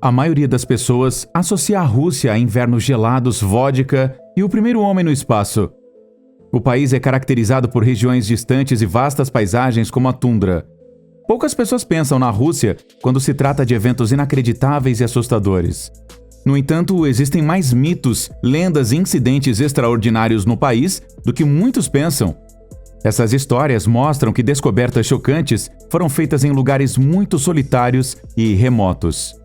A maioria das pessoas associa a Rússia a invernos gelados, vodka e o primeiro homem no espaço. O país é caracterizado por regiões distantes e vastas paisagens como a tundra. Poucas pessoas pensam na Rússia quando se trata de eventos inacreditáveis e assustadores. No entanto, existem mais mitos, lendas e incidentes extraordinários no país do que muitos pensam. Essas histórias mostram que descobertas chocantes foram feitas em lugares muito solitários e remotos.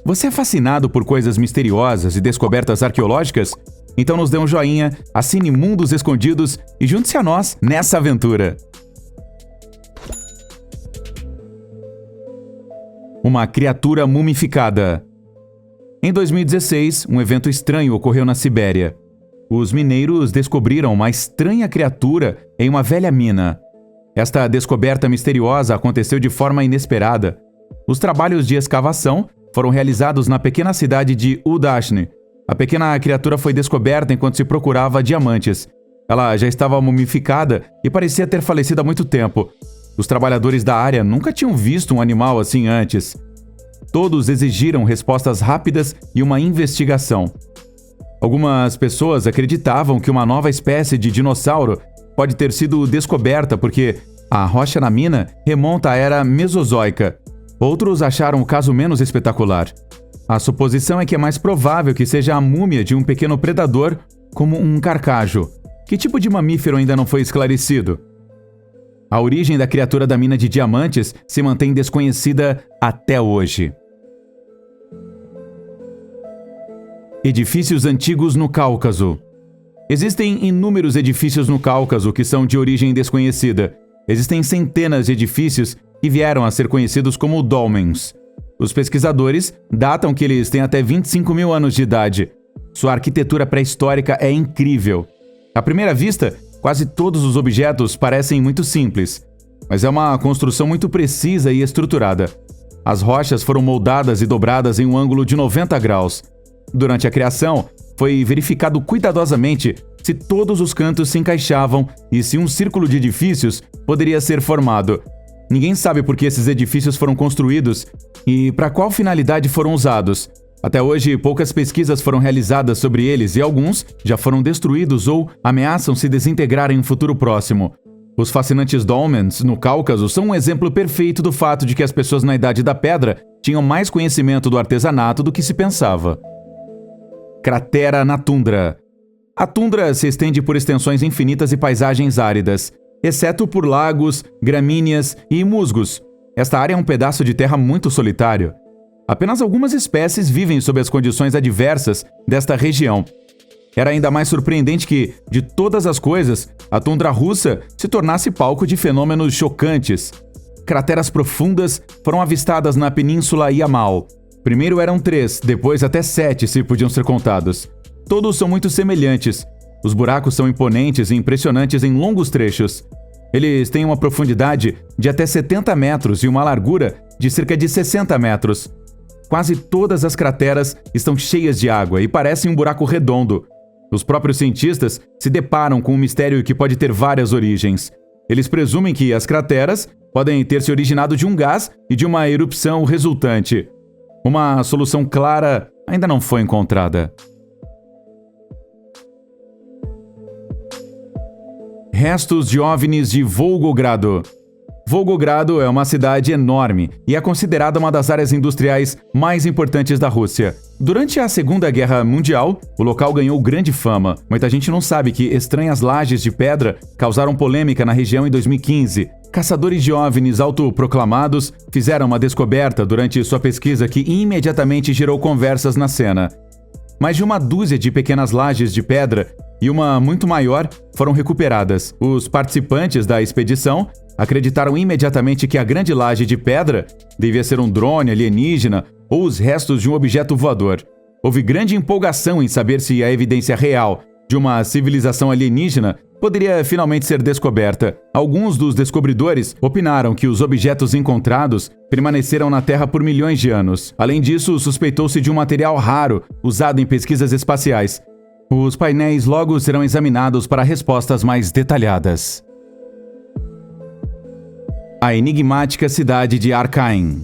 Você é fascinado por coisas misteriosas e descobertas arqueológicas? Então nos dê um joinha, assine Mundos Escondidos e junte-se a nós nessa aventura! Uma criatura mumificada. Em 2016, um evento estranho ocorreu na Sibéria. Os mineiros descobriram uma estranha criatura em uma velha mina. Esta descoberta misteriosa aconteceu de forma inesperada. Os trabalhos de escavação foram realizados na pequena cidade de Udashne. A pequena criatura foi descoberta enquanto se procurava diamantes. Ela já estava mumificada e parecia ter falecido há muito tempo. Os trabalhadores da área nunca tinham visto um animal assim antes. Todos exigiram respostas rápidas e uma investigação. Algumas pessoas acreditavam que uma nova espécie de dinossauro pode ter sido descoberta porque a rocha na mina remonta à era Mesozoica. Outros acharam o caso menos espetacular. A suposição é que é mais provável que seja a múmia de um pequeno predador, como um carcajo. Que tipo de mamífero ainda não foi esclarecido? A origem da criatura da mina de diamantes se mantém desconhecida até hoje. Edifícios antigos no Cáucaso. Existem inúmeros edifícios no Cáucaso que são de origem desconhecida. Existem centenas de edifícios que vieram a ser conhecidos como dólmens. Os pesquisadores datam que eles têm até 25 mil anos de idade. Sua arquitetura pré-histórica é incrível. À primeira vista, quase todos os objetos parecem muito simples, mas é uma construção muito precisa e estruturada. As rochas foram moldadas e dobradas em um ângulo de 90 graus. Durante a criação, foi verificado cuidadosamente se todos os cantos se encaixavam e se um círculo de edifícios poderia ser formado. Ninguém sabe por que esses edifícios foram construídos e para qual finalidade foram usados. Até hoje, poucas pesquisas foram realizadas sobre eles e alguns já foram destruídos ou ameaçam se desintegrar em um futuro próximo. Os fascinantes dólmens no Cáucaso são um exemplo perfeito do fato de que as pessoas na Idade da Pedra tinham mais conhecimento do artesanato do que se pensava. Cratera na tundra. A tundra se estende por extensões infinitas e paisagens áridas, exceto por lagos, gramíneas e musgos. Esta área é um pedaço de terra muito solitário. Apenas algumas espécies vivem sob as condições adversas desta região. Era ainda mais surpreendente que, de todas as coisas, a tundra russa se tornasse palco de fenômenos chocantes. Crateras profundas foram avistadas na Península Yamal. Primeiro eram 3, depois até 7 se podiam ser contados. Todos são muito semelhantes. Os buracos são imponentes e impressionantes em longos trechos. Eles têm uma profundidade de até 70 metros e uma largura de cerca de 60 metros. Quase todas as crateras estão cheias de água e parecem um buraco redondo. Os próprios cientistas se deparam com um mistério que pode ter várias origens. Eles presumem que as crateras podem ter se originado de um gás e de uma erupção resultante. Uma solução clara ainda não foi encontrada. Restos de OVNIs de Volgogrado. Volgogrado é uma cidade enorme e é considerada uma das áreas industriais mais importantes da Rússia. Durante a Segunda Guerra Mundial, o local ganhou grande fama. Muita gente não sabe que estranhas lajes de pedra causaram polêmica na região em 2015. Caçadores de OVNIs autoproclamados fizeram uma descoberta durante sua pesquisa que imediatamente gerou conversas na cena. Mais de uma dúzia de pequenas lajes de pedra e uma muito maior foram recuperadas. Os participantes da expedição acreditaram imediatamente que a grande laje de pedra devia ser um drone alienígena ou os restos de um objeto voador. Houve grande empolgação em saber se a evidência real de uma civilização alienígena poderia finalmente ser descoberta. Alguns dos descobridores opinaram que os objetos encontrados permaneceram na Terra por milhões de anos. Além disso, suspeitou-se de um material raro usado em pesquisas espaciais. Os painéis logo serão examinados para respostas mais detalhadas. A enigmática cidade de Arcaim.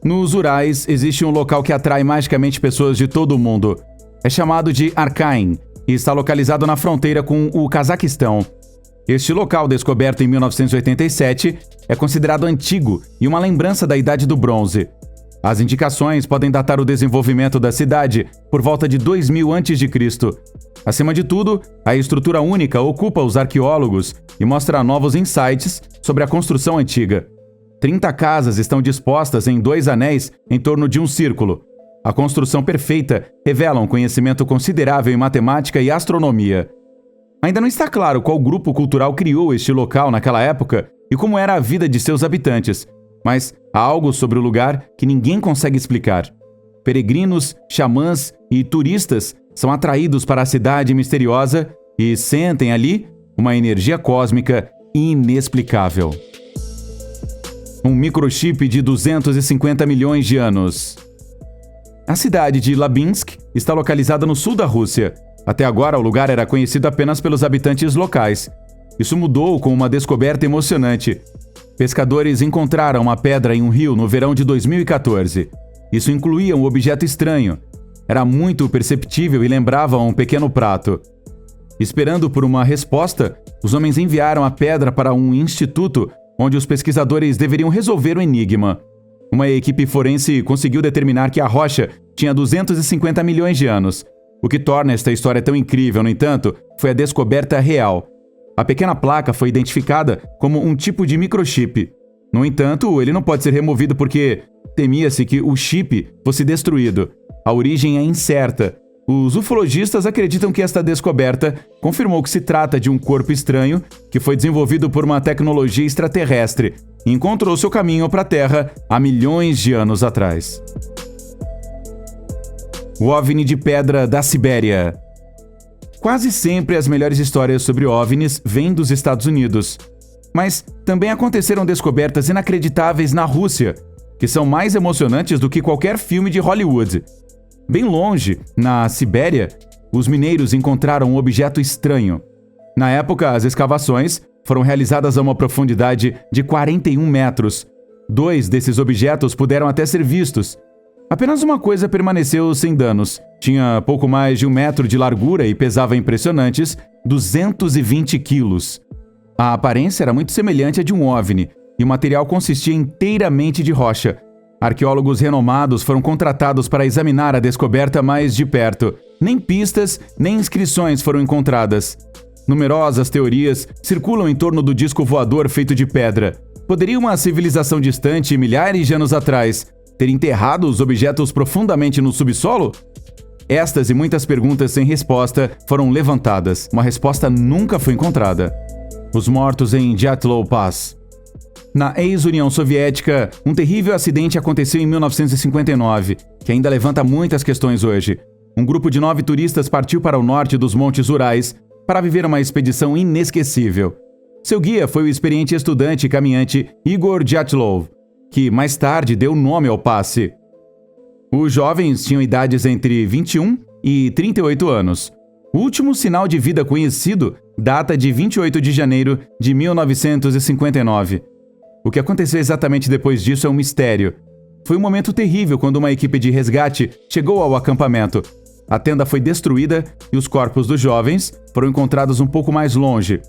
Nos Urais, existe um local que atrai magicamente pessoas de todo o mundo. É chamado de Arkain e está localizado na fronteira com o Cazaquistão. Este local, descoberto em 1987, é considerado antigo e uma lembrança da Idade do Bronze. As indicações podem datar o desenvolvimento da cidade por volta de 2000 a.C. Acima de tudo, a estrutura única ocupa os arqueólogos e mostra novos insights sobre a construção antiga. 30 casas estão dispostas em 2 anéis em torno de um círculo. A construção perfeita revela um conhecimento considerável em matemática e astronomia. Ainda não está claro qual grupo cultural criou este local naquela época e como era a vida de seus habitantes, mas há algo sobre o lugar que ninguém consegue explicar. Peregrinos, xamãs e turistas são atraídos para a cidade misteriosa e sentem ali uma energia cósmica inexplicável. Um microchip de 250 milhões de anos. A cidade de Labinsk está localizada no sul da Rússia. Até agora, o lugar era conhecido apenas pelos habitantes locais. Isso mudou com uma descoberta emocionante. Pescadores encontraram uma pedra em um rio no verão de 2014. Isso incluía um objeto estranho. Era muito perceptível e lembrava um pequeno prato. Esperando por uma resposta, os homens enviaram a pedra para um instituto onde os pesquisadores deveriam resolver o enigma. Uma equipe forense conseguiu determinar que a rocha tinha 250 milhões de anos. O que torna esta história tão incrível, no entanto, foi a descoberta real. A pequena placa foi identificada como um tipo de microchip. No entanto, ele não pode ser removido porque temia-se que o chip fosse destruído. A origem é incerta. Os ufologistas acreditam que esta descoberta confirmou que se trata de um corpo estranho que foi desenvolvido por uma tecnologia extraterrestre e encontrou seu caminho para a Terra há milhões de anos atrás. O OVNI de pedra da Sibéria. Quase sempre as melhores histórias sobre OVNIs vêm dos Estados Unidos. Mas também aconteceram descobertas inacreditáveis na Rússia, que são mais emocionantes do que qualquer filme de Hollywood. Bem longe, na Sibéria, os mineiros encontraram um objeto estranho. Na época, as escavações foram realizadas a uma profundidade de 41 metros. 2 desses objetos puderam até ser vistos. Apenas uma coisa permaneceu sem danos. Tinha pouco mais de 1 metro de largura e pesava impressionantes 220 quilos. A aparência era muito semelhante à de um OVNI, e o material consistia inteiramente de rocha. Arqueólogos renomados foram contratados para examinar a descoberta mais de perto. Nem pistas, nem inscrições foram encontradas. Numerosas teorias circulam em torno do disco voador feito de pedra. Poderia uma civilização distante, milhares de anos atrás, ter enterrado os objetos profundamente no subsolo? Estas e muitas perguntas sem resposta foram levantadas. Uma resposta nunca foi encontrada. Os mortos em Dyatlov Pass. Na ex-União Soviética, um terrível acidente aconteceu em 1959, que ainda levanta muitas questões hoje. Um grupo de 9 turistas partiu para o norte dos Montes Urais para viver uma expedição inesquecível. Seu guia foi o experiente estudante e caminhante Igor Dyatlov, que mais tarde deu nome ao passe. Os jovens tinham idades entre 21 e 38 anos. O último sinal de vida conhecido data de 28 de janeiro de 1959. O que aconteceu exatamente depois disso é um mistério. Foi um momento terrível quando uma equipe de resgate chegou ao acampamento. A tenda foi destruída e os corpos dos jovens foram encontrados um pouco mais longe.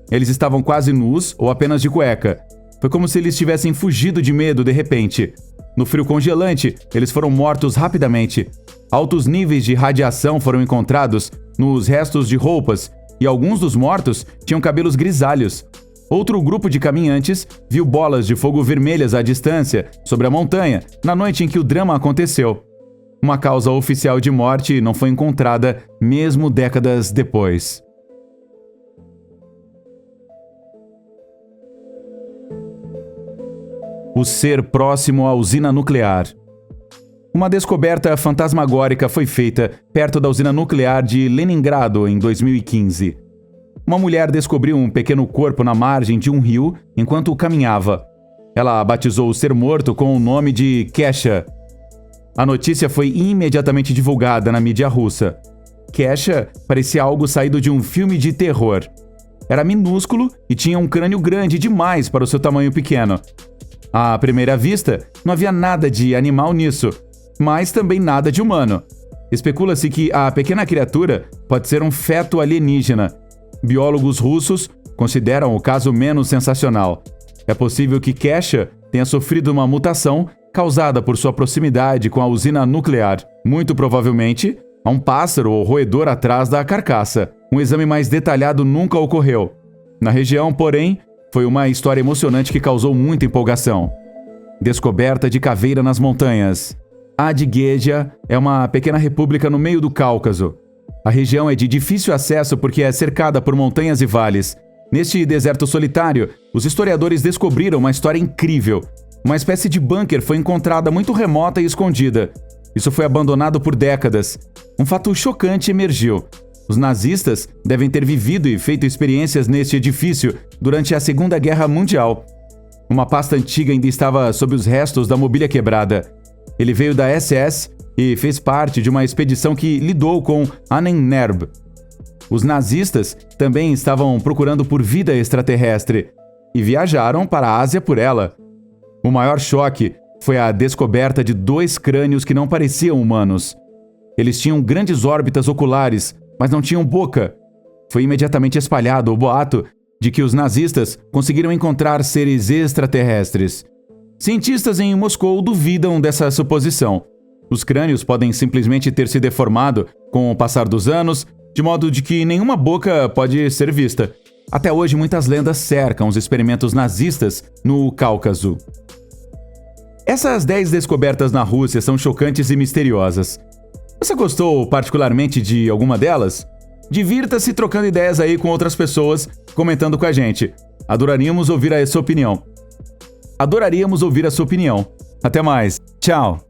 Eles estavam quase nus ou apenas de cueca. Foi como se eles tivessem fugido de medo de repente. No frio congelante, eles foram mortos rapidamente. Altos níveis de radiação foram encontrados nos restos de roupas e alguns dos mortos tinham cabelos grisalhos. Outro grupo de caminhantes viu bolas de fogo vermelhas à distância, sobre a montanha, na noite em que o drama aconteceu. Uma causa oficial de morte não foi encontrada, mesmo décadas depois. O ser próximo à usina nuclear. Uma descoberta fantasmagórica foi feita perto da usina nuclear de Leningrado em 2015. Uma mulher descobriu um pequeno corpo na margem de um rio enquanto caminhava. Ela batizou o ser morto com o nome de Kesha. A notícia foi imediatamente divulgada na mídia russa. Kesha parecia algo saído de um filme de terror. Era minúsculo e tinha um crânio grande demais para o seu tamanho pequeno. À primeira vista, não havia nada de animal nisso, mas também nada de humano. Especula-se que a pequena criatura pode ser um feto alienígena. Biólogos russos consideram o caso menos sensacional. É possível que Kesha tenha sofrido uma mutação causada por sua proximidade com a usina nuclear. Muito provavelmente, há um pássaro ou roedor atrás da carcaça. Um exame mais detalhado nunca ocorreu. Na região, porém, foi uma história emocionante que causou muita empolgação. Descoberta de caveira nas montanhas. Adigueja é uma pequena república no meio do Cáucaso. A região é de difícil acesso porque é cercada por montanhas e vales. Neste deserto solitário, os historiadores descobriram uma história incrível. Uma espécie de bunker foi encontrada muito remota e escondida. Isso foi abandonado por décadas. Um fato chocante emergiu. Os nazistas devem ter vivido e feito experiências neste edifício durante a Segunda Guerra Mundial. Uma pasta antiga ainda estava sob os restos da mobília quebrada. Ele veio da SS e fez parte de uma expedição que lidou com Ahnenerbe. Os nazistas também estavam procurando por vida extraterrestre e viajaram para a Ásia por ela. O maior choque foi a descoberta de 2 crânios que não pareciam humanos. Eles tinham grandes órbitas oculares, mas não tinham boca. Foi imediatamente espalhado o boato de que os nazistas conseguiram encontrar seres extraterrestres. Cientistas em Moscou duvidam dessa suposição. Os crânios podem simplesmente ter se deformado com o passar dos anos, de modo de que nenhuma boca pode ser vista. Até hoje, muitas lendas cercam os experimentos nazistas no Cáucaso. Essas 10 descobertas na Rússia são chocantes e misteriosas. Você gostou particularmente de alguma delas? Divirta-se trocando ideias aí com outras pessoas, comentando com a gente. Adoraríamos ouvir a sua opinião. Até mais. Tchau!